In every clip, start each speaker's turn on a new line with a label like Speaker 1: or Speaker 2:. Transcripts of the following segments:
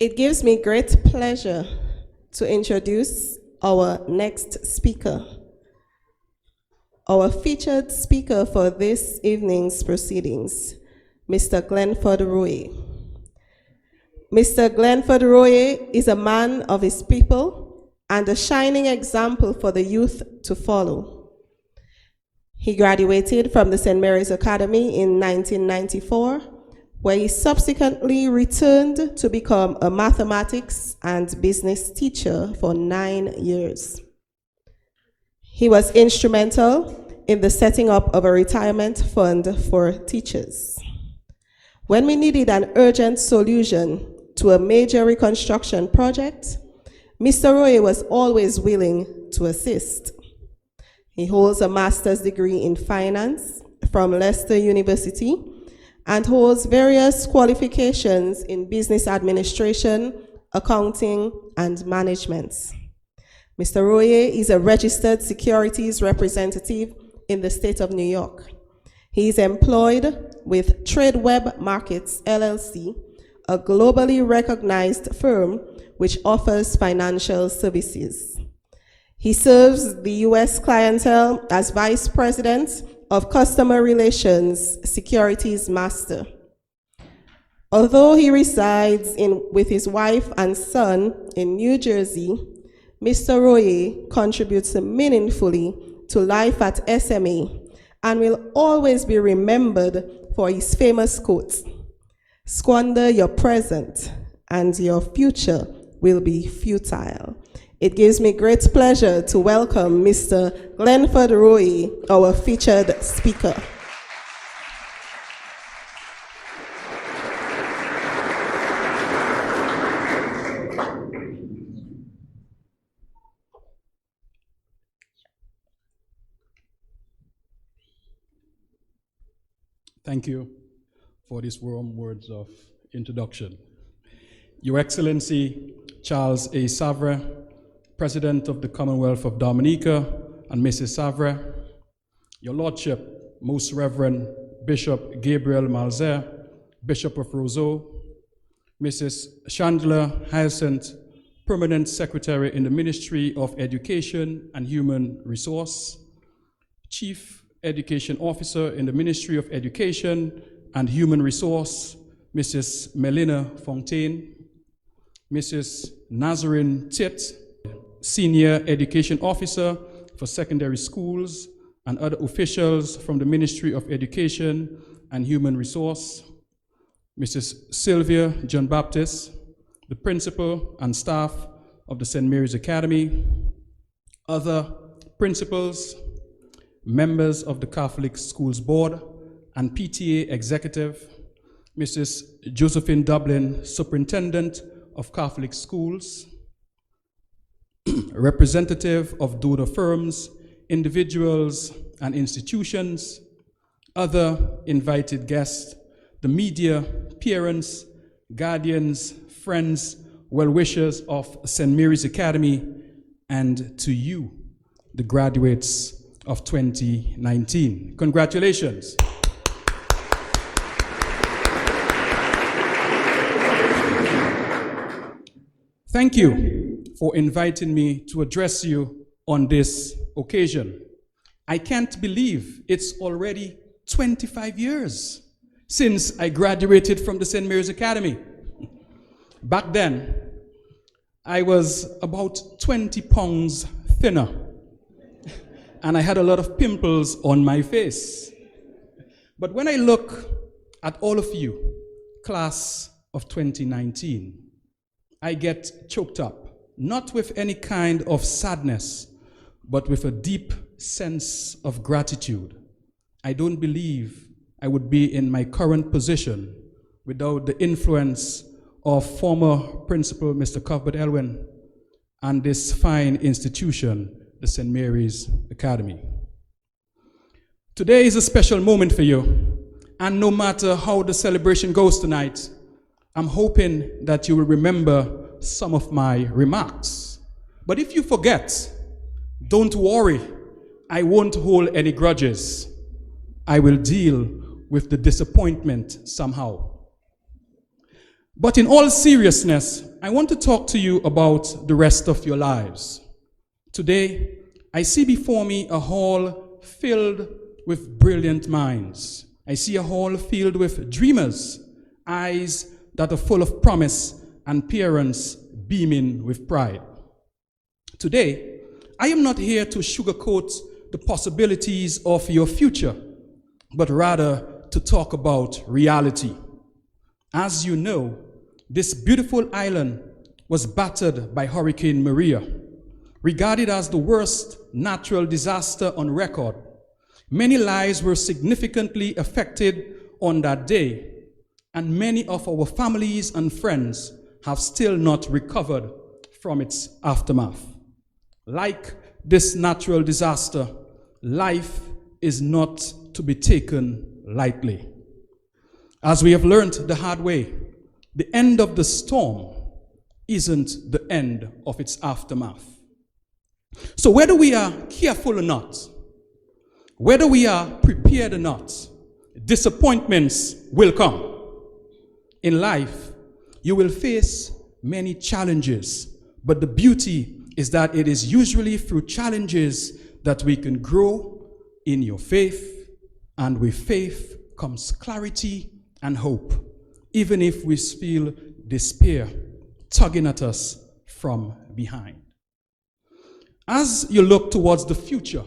Speaker 1: It gives me great pleasure to introduce our next speaker. Our featured speaker for this evening's proceedings, Mr. Glenford Roye. Mr. Glenford Roye is a man of his people and a shining example for the youth to follow. He graduated from the St. Mary's Academy in 1994, where he subsequently returned to become a mathematics and business teacher for 9 years. He was instrumental in the setting up of a retirement fund for teachers. When we needed an urgent solution to a major reconstruction project, Mr. Roye was always willing to assist. He holds a master's degree in finance from Leicester University and holds various qualifications in business administration, accounting, and management. Mr. Roye is a registered securities representative in the state of New York. He is employed with TradeWeb Markets, LLC, a globally recognized firm which offers financial services. He serves the US clientele as Vice President of Customer Relations Securities Master. Although he resides with his wife and son in New Jersey, Mr. Roye contributes meaningfully to life at SMA and will always be remembered for his famous quote, "Squander your present and your future will be futile." It gives me great pleasure to welcome Mr. Glenford Roye, our featured speaker.
Speaker 2: Thank you for these warm words of introduction. Your Excellency Charles A. Savre, President of the Commonwealth of Dominica, and Mrs. Savre, Your Lordship, Most Reverend Bishop Gabriel Malzer, Bishop of Roseau, Mrs. Chandler Hyacinth, Permanent Secretary in the Ministry of Education and Human Resource, Chief Education Officer in the Ministry of Education and Human Resource, Mrs. Melina Fontaine, Mrs. Nazarene Titt, Senior Education Officer for Secondary Schools, and other officials from the Ministry of Education and Human Resource, Mrs. Sylvia John Baptist, the Principal and staff of the St. Mary's Academy, other principals, members of the Catholic Schools Board and PTA Executive, Mrs. Josephine Dublin, Superintendent of Catholic Schools, representative of donor firms, individuals and institutions, other invited guests, the media, parents, guardians, friends, well-wishers of St. Mary's Academy, and to you, the graduates of 2019. Congratulations. Thank you for inviting me to address you on this occasion. I can't believe it's already 25 years since I graduated from the St. Mary's Academy. Back then, I was about 20 pounds thinner, and I had a lot of pimples on my face. But when I look at all of you, class of 2019, I get choked up, not with any kind of sadness, but with a deep sense of gratitude. I don't believe I would be in my current position without the influence of former Principal Mr. Cuthbert Elwin and this fine institution, the St. Mary's Academy. Today is a special moment for you, and no matter how the celebration goes tonight, I'm hoping that you will remember some of my remarks. But if you forget, don't worry, I won't hold any grudges. I will deal with the disappointment somehow. But in all seriousness, I want to talk to you about the rest of your lives. Today, I see before me a hall filled with brilliant minds. I see a hall filled with dreamers, eyes that are full of promise, and parents beaming with pride. Today, I am not here to sugarcoat the possibilities of your future, but rather to talk about reality. As you know, this beautiful island was battered by Hurricane Maria, regarded as the worst natural disaster on record. Many lives were significantly affected on that day, and many of our families and friends have still not recovered from its aftermath. Like this natural disaster, life is not to be taken lightly. As we have learned the hard way, the end of the storm isn't the end of its aftermath. So whether we are careful or not, whether we are prepared or not, disappointments will come. In life, you will face many challenges, but the beauty is that it is usually through challenges that we can grow in your faith, and with faith comes clarity and hope, even if we feel despair tugging at us from behind. As you look towards the future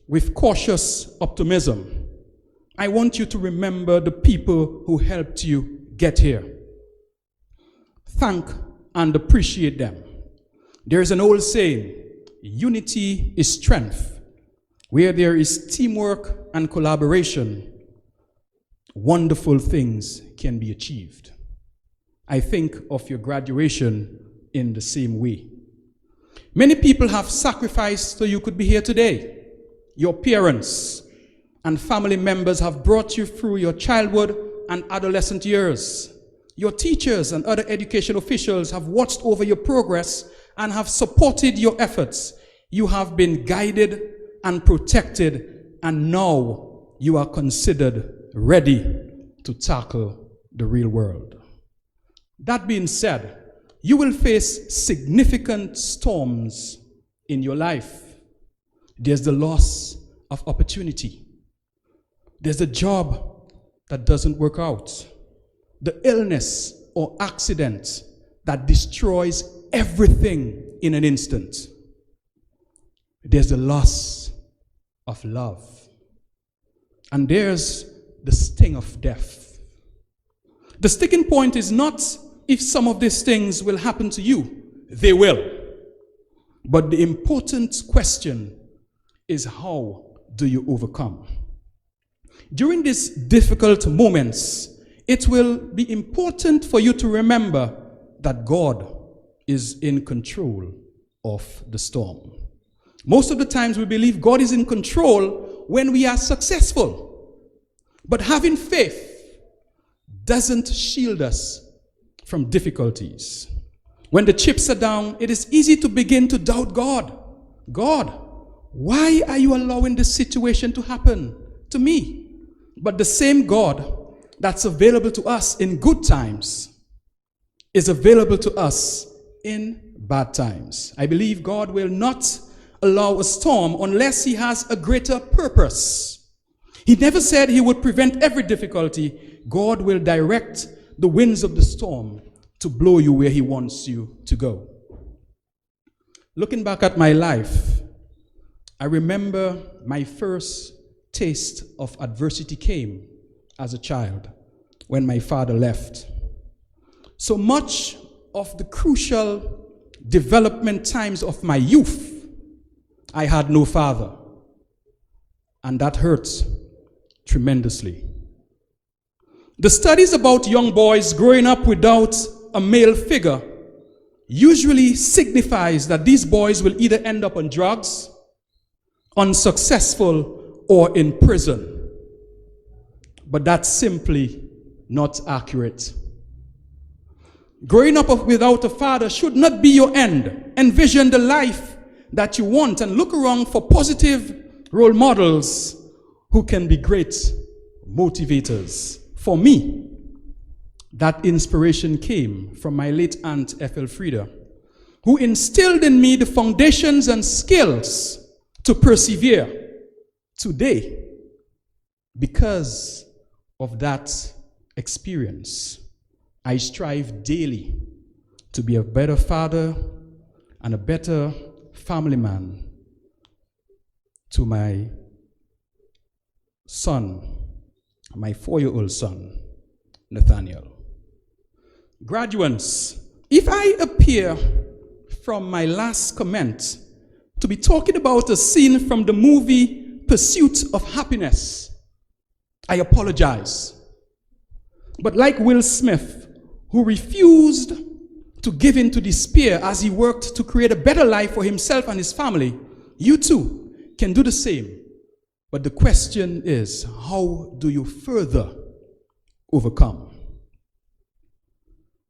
Speaker 2: with cautious optimism, I want you to remember the people who helped you get here. Thank and appreciate them. There's an old saying, unity is strength. Where there is teamwork and collaboration, wonderful things can be achieved. I think of your graduation in the same way. Many people have sacrificed so you could be here today. Your parents and family members have brought you through your childhood and adolescent years. Your teachers and other education officials have watched over your progress and have supported your efforts. You have been guided and protected, and now you are considered ready to tackle the real world. That being said, you will face significant storms in your life. There's the loss of opportunity. There's the job that doesn't work out. The illness or accident that destroys everything in an instant. There's the loss of love. And there's the sting of death. The sticking point is not if some of these things will happen to you. They will. But the important question is, how do you overcome? During these difficult moments, it will be important for you to remember that God is in control of the storm. Most of the times we believe God is in control when we are successful. But having faith doesn't shield us from difficulties. When the chips are down, it is easy to begin to doubt God. God, why are you allowing this situation to happen to me? But the same God that's available to us in good times is available to us in bad times. I believe God will not allow a storm unless he has a greater purpose. He never said he would prevent every difficulty. God will direct the winds of the storm to blow you where he wants you to go. Looking back at my life, I remember my first taste of adversity came as a child when my father left. So much of the crucial development times of my youth, I had no father, and that hurts tremendously. The studies about young boys growing up without a male figure usually signifies that these boys will either end up on drugs, unsuccessful, or in prison. But that's simply not accurate. Growing up without a father should not be your end. Envision the life that you want and look around for positive role models who can be great motivators. For me, That inspiration came from my late aunt Ethelfrida, who instilled in me the foundations and skills to persevere today because of that experience. I strive daily to be a better father and a better family man to my son, my 4-year-old son, Nathaniel. Graduates, if I appear from my last comment to be talking about a scene from the movie Pursuit of Happiness, I apologize. But like Will Smith, who refused to give in to despair as he worked to create a better life for himself and his family, you too can do the same. But the question is, how do you further overcome?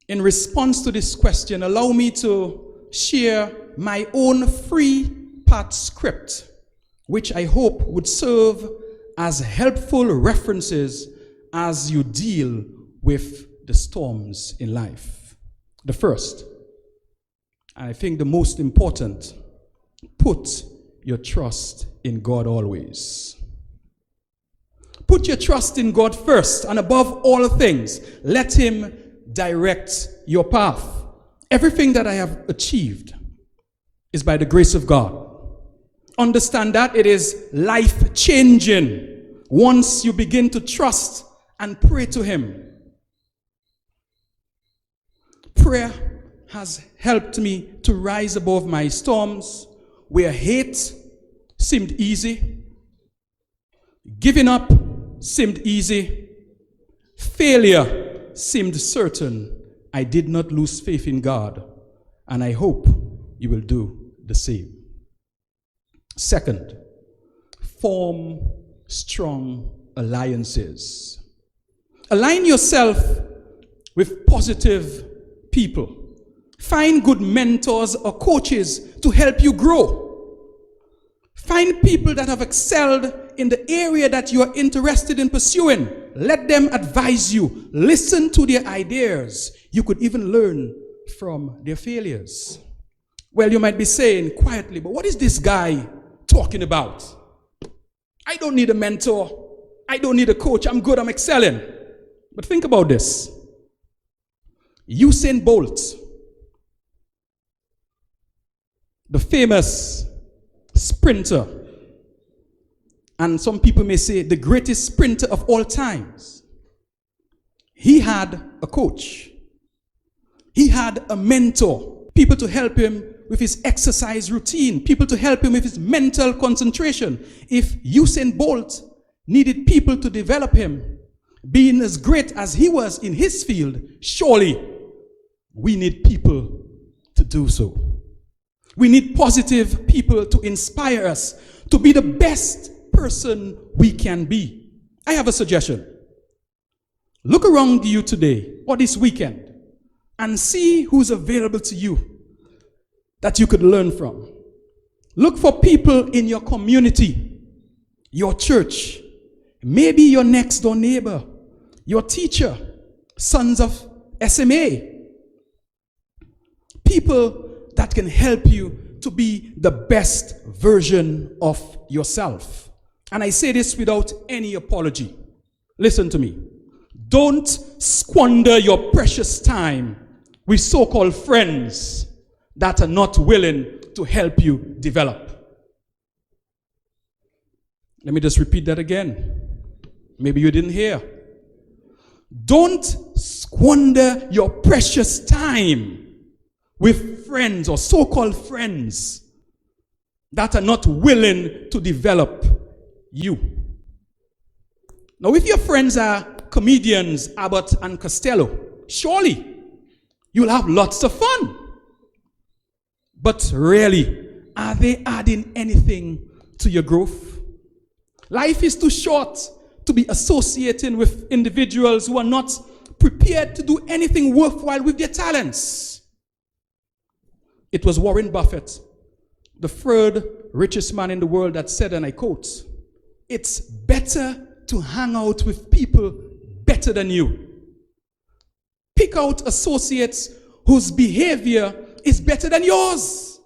Speaker 2: In response to this question, allow me to share my own 3-part script, which I hope would serve as helpful references as you deal with the storms in life. The first, and I think the most important, put your trust in God always. Put your trust in God first, and above all things, let Him direct your path. Everything that I have achieved is by the grace of God. Understand that it is life-changing once you begin to trust and pray to Him. Prayer has helped me to rise above my storms where hate seemed easy, giving up seemed easy, failure seemed certain. I did not lose faith in God, and I hope you will do the same. Second, form strong alliances. Align yourself with positive people. Find good mentors or coaches to help you grow. Find people that have excelled in the area that you are interested in pursuing. Let them advise you. Listen to their ideas. You could even learn from their failures. Well, you might be saying quietly, but what is this guy talking about? I don't need a mentor. I don't need a coach. I'm good. I'm excelling. But think about this. Usain Bolt, the famous sprinter, and some people may say the greatest sprinter of all times, he had a coach. He had a mentor, people to help him with his exercise routine, people to help him with his mental concentration. If Usain Bolt needed people to develop him, being as great as he was in his field, surely we need people to do so. We need positive people to inspire us to be the best person we can be. I have a suggestion. Look around you today or this weekend and see who's available to you that you could learn from. Look for people in your community, your church, maybe your next door neighbor, your teacher, sons of SMA. People that can help you to be the best version of yourself. And I say this without any apology. Listen to me. Don't squander your precious time with so-called friends that are not willing to help you develop. Let me just repeat that again. Maybe you didn't hear. Don't squander your precious time with friends or so-called friends that are not willing to develop you. Now, if your friends are comedians Abbott and Costello, surely you'll have lots of fun. But really, are they adding anything to your growth? Life is too short to be associating with individuals who are not prepared to do anything worthwhile with their talents. It was Warren Buffett, the third richest man in the world, that said, and I quote, "It's better to hang out with people better than you Pick out associates whose behavior is better than yours,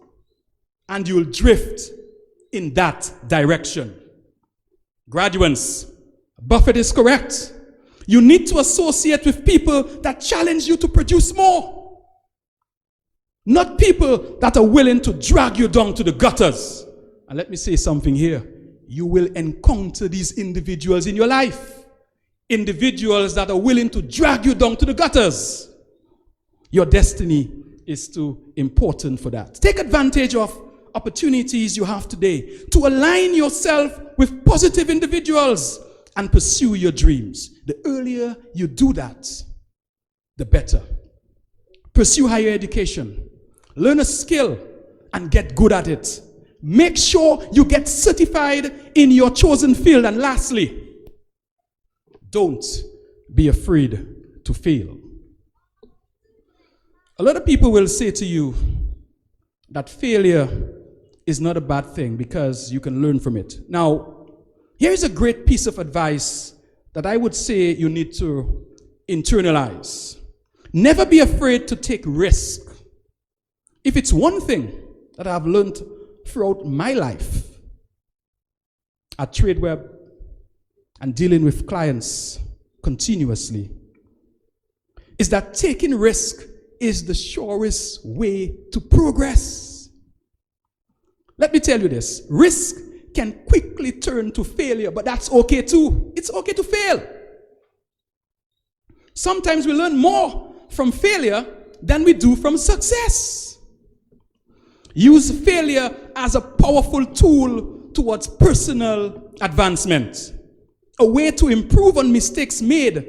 Speaker 2: and you'll drift in that direction. Graduates, Buffett is correct. You need to associate with people that challenge you to produce more, not people that are willing to drag you down to the gutters. And let me say something here. You will encounter these individuals in your life. Individuals that are willing to drag you down to the gutters. Your destiny is too important for that. Take advantage of opportunities you have today to align yourself with positive individuals and pursue your dreams. The earlier you do that, the better. Pursue higher education. Learn a skill and get good at it. Make sure you get certified in your chosen field. And lastly, don't be afraid to fail. A lot of people will say to you that failure is not a bad thing because you can learn from it. Now, here's a great piece of advice that I would say you need to internalize. Never be afraid to take risk. If it's one thing that I've learned throughout my life at TradeWeb and dealing with clients continuously, is that taking risk is the surest way to progress. Let me tell you this. Risk can quickly turn to failure, but that's okay too. It's okay to fail. Sometimes we learn more from failure than we do from success. Use failure as a powerful tool towards personal advancement, a way to improve on mistakes made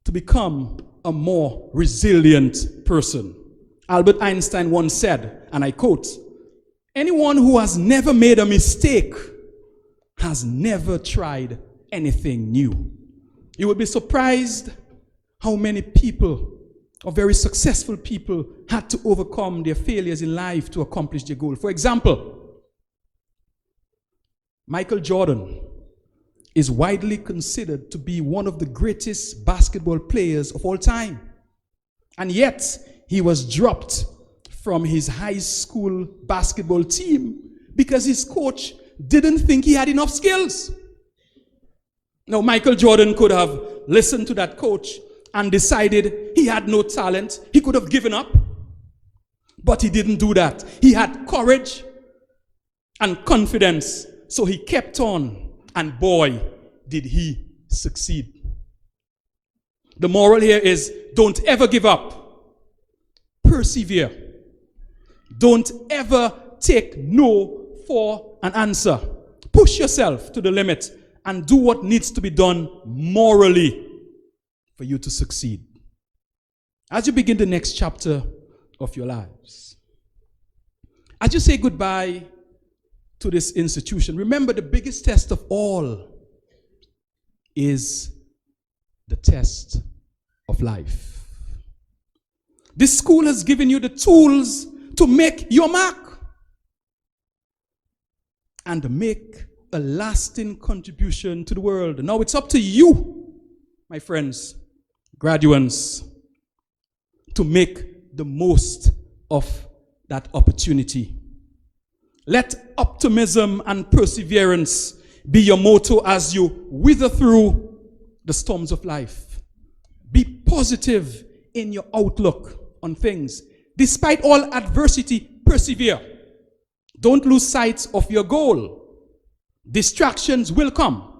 Speaker 2: to become a more resilient person. Albert Einstein once said, and I quote, "Anyone who has never made a mistake has never tried anything new." You would be surprised how many people, or very successful people, had to overcome their failures in life to accomplish their goal. For example, Michael Jordan is widely considered to be one of the greatest basketball players of all time. And yet, he was dropped from his high school basketball team because his coach didn't think he had enough skills. Now, Michael Jordan could have listened to that coach and decided he had no talent. He could have given up. But he didn't do that. He had courage and confidence. So he kept on. And boy, did he succeed. The moral here is, don't ever give up. Persevere. Don't ever take no for an answer. Push yourself to the limit and do what needs to be done morally for you to succeed. As you begin the next chapter of your lives, as you say goodbye to this institution, remember the biggest test of all is the test of life. This school has given you the tools to make your mark and make a lasting contribution to the world. Now it's up to you, my friends, graduates, to make the most of that opportunity. Let optimism and perseverance be your motto as you wither through the storms of life. Be positive in your outlook on things. Despite all adversity, persevere. Don't lose sight of your goal. Distractions will come,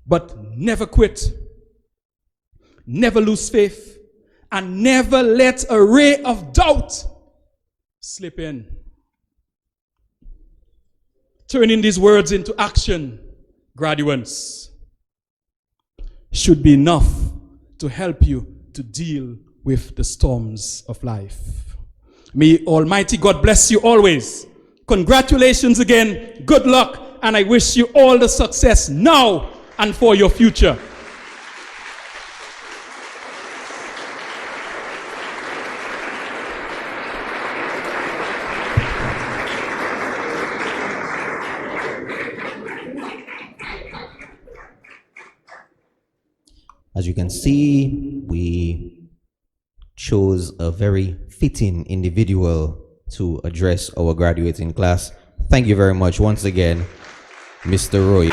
Speaker 2: but never quit. Never lose faith, and never let a ray of doubt slip in. Turning these words into action, graduates, should be enough to help you to deal with the storms of life. May Almighty God bless you always. Congratulations again, good luck, and I wish you all the success now and for your future.
Speaker 3: As you can see, we chose a very fitting individual to address our graduating class. Thank you very much once again, Mr. Roy.